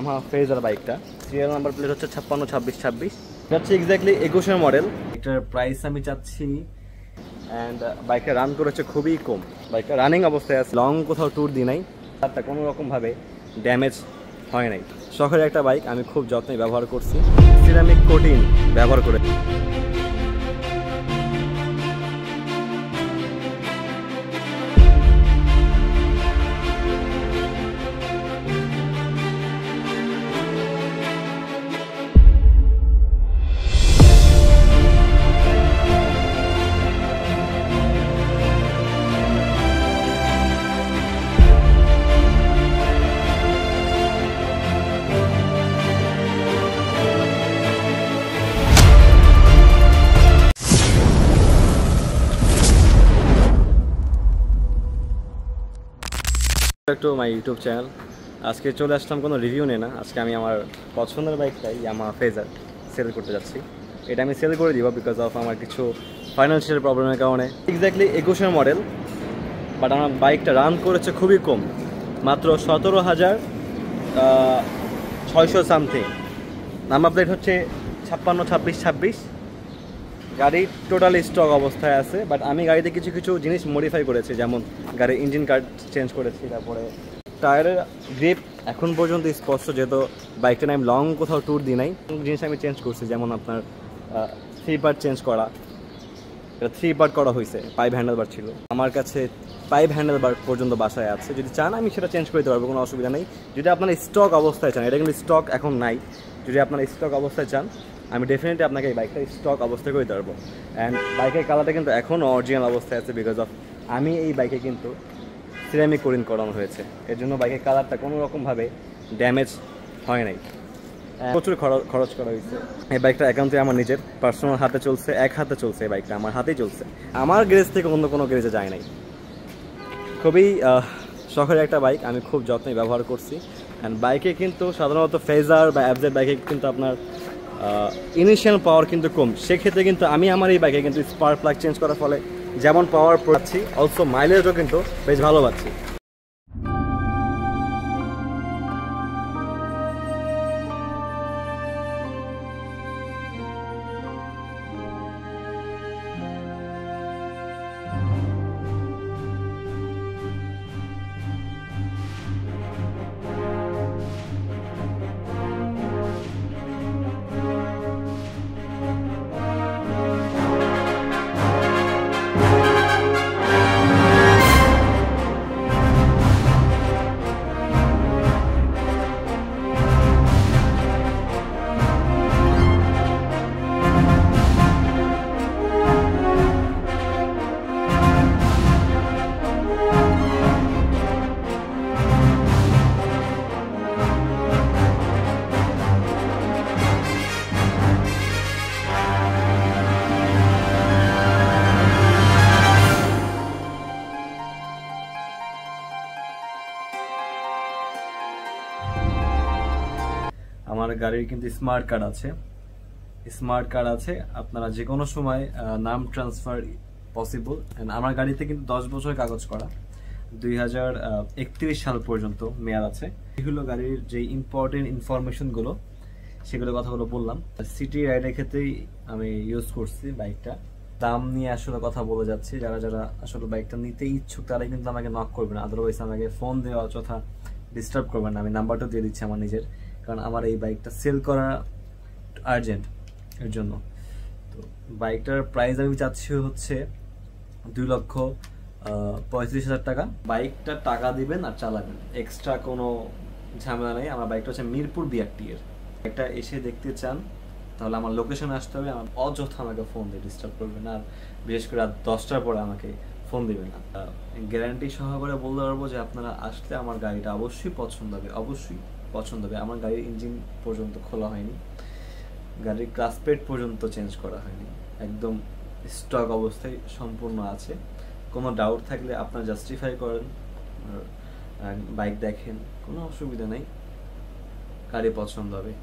আমার ফেজার বাইকটা serial number plate হচ্ছে 562626 এটা হচ্ছে এক্স্যাক্টলি 21 মডেল। এটার প্রাইস আমি চাচ্ছি অ্যান্ড বাইকটা রান করেছে খুবই কম। বাইকটা রানিং অবস্থায় আছে, লং কোথাও ট্যুর দিই নাই, তারটা কোনো রকমভাবে ড্যামেজ হয় নাই। শখের একটা বাইক, আমি খুব যত্নে ব্যবহার করছি, সিরামিক কোটিং ব্যবহার করে। To my YouTube channel. আজকে চলে আসলাম কোনো রিভিউ নেই না, আজকে আমি আমার পছন্দের বাইকটাই ইয়ামাহা ফেজার সেল করতে যাচ্ছি। এটা আমি সেল করে দিব বিকজ অফ আমার কিছু ফাইন্যান্সিয়াল প্রবলেমের কারণে। এক্স্যাক্টলি 21 মডেল, বাট আমার বাইকটা রান করেছে খুবই কম, মাত্র 17,600 সামথিং। নাম্বার প্লেট হচ্ছে 562626। গাড়ি টোটালি স্টক অবস্থায় আছে, বাট আমি গাড়িতে কিছু কিছু জিনিস মডিফাই করেছি, যেমন গাড়ির ইঞ্জিন কার্ড চেঞ্জ করেছি, তারপরে টায়ারের গ্রিপ এখন পর্যন্ত স্পষ্ট, যেহেতু বাইকটা আমি লং কোথাও ট্যুর দিই নাই। জিনিস আমি চেঞ্জ করছি, যেমন আপনার 3 পার্ট চেঞ্জ করা, এটা 3 পার্ট করা হয়েছে। পাইপ হ্যান্ডেল বার ছিল আমার কাছে, পাইপ হ্যান্ডেল বার পর্যন্ত বাসায় আছে, যদি চান আমি সেটা চেঞ্জ করে দিতে পারবো, কোনো অসুবিধা নেই। যদি আপনারা স্টক অবস্থায় চান, এটা কিন্তু স্টক এখন নাই, যদি আপনারা স্টক অবস্থায় চান আমি ডেফিনেটলি আপনাকে এই বাইকটা স্টক অবস্থায় করে দিতে পারবো। অ্যান্ড বাইকের কালারটা কিন্তু এখনও অরিজিনাল অবস্থায় আছে, বিকজ অফ আমি এই বাইকে কিন্তু সিরামিক কোটিং করানো হয়েছে, এর জন্য বাইকের কালারটা কোনো রকমভাবে ড্যামেজ হয় নাই। প্রচুর খরচ করা হয়েছে। এই বাইকটা একান্তই আমার নিজের পার্সোনাল হাতে চলছে, এক হাতে চলছে, এই বাইকটা আমার হাতেই চলছে, আমার গ্যারেজ থেকে অন্য কোনো গ্যারেজে যায় নাই। খুবই শখের একটা বাইক, আমি খুব যত্নে ব্যবহার করছি। অ্যান্ড বাইকে কিন্তু সাধারণত ফেজার বা অ্যাবজেড বাইকে কিন্তু আপনার ইনিশিয়াল পাওয়ার কিন্তু কম, সেক্ষেত্রে কিন্তু আমি আমার এই বাইকে কিন্তু স্পার্ক প্লাগ চেঞ্জ করার ফলে যেমন পাওয়ার পাচ্ছি, অলসো মাইলেজও কিন্তু বেশ ভালো পাচ্ছি। আমার গাড়ির কিন্তু স্মার্ট কার্ড আছে, আপনারা যে কোনো সময় নাম ট্রান্সফার পসিবল। আমার গাড়িতে কিন্তু 10 বছর কাগজ করা, 2031 সাল পর্যন্ত মেয়াদ আছে। এগুলো গাড়ির যে ইম্পর্টেন্ট ইনফরমেশনগুলো, সেগুলো কথাগুলো বললাম। সিটি রাইডের ক্ষেত্রেই আমি ইউজ করছি বাইকটা। দাম নিয়ে আসলে কথা বলে যাচ্ছি, যারা যারা আসলে বাইকটা নিতে ইচ্ছুক তারাই কিন্তু আমাকে নক করবেন, আদারওয়াইজ আমাকে ফোন দেওয়া অযথা ডিস্টার্ব করবেন না। আমি নাম্বারটা দিয়ে দিচ্ছি আমার নিজের, কারণ আমার এই বাইকটা সেল করা আর্জেন্ট, এর জন্য। তো বাইকটার প্রাইস আমি চাচ্ছি হচ্ছে 2,35,000 টাকা। বাইকটা টাকা দিবেন আর চালাবেন, এক্সট্রা কোনো ঝামেলা নেই। আমার বাইকটা হচ্ছে মিরপুর বিআরটি এর। একটা এসে দেখতে চান তাহলে আমার লোকেশনে আসতে হবে, আমার অযথা আমাকে ফোন দিয়ে ডিস্টার্ব করবেন না, আর বিশেষ করে রাত 10টার পরে আমাকে ফোন দিবেন না। গ্যারান্টি সহকারে বলতে পারবো যে আপনারা আসলে আমার গাড়িটা অবশ্যই পছন্দ হবে, আমার গাড়ির ইঞ্জিন পর্যন্ত খোলা হয়নি, গাড়ির ক্লাস প্লেট পর্যন্ত চেঞ্জ করা হয়নি, একদম স্টক অবস্থায় সম্পূর্ণ আছে। কোনো ডাউট থাকলে আপনারা জাস্টিফাই করেন, বাইক দেখেন, কোনো অসুবিধা নেই, গাড়ি পছন্দ হবে।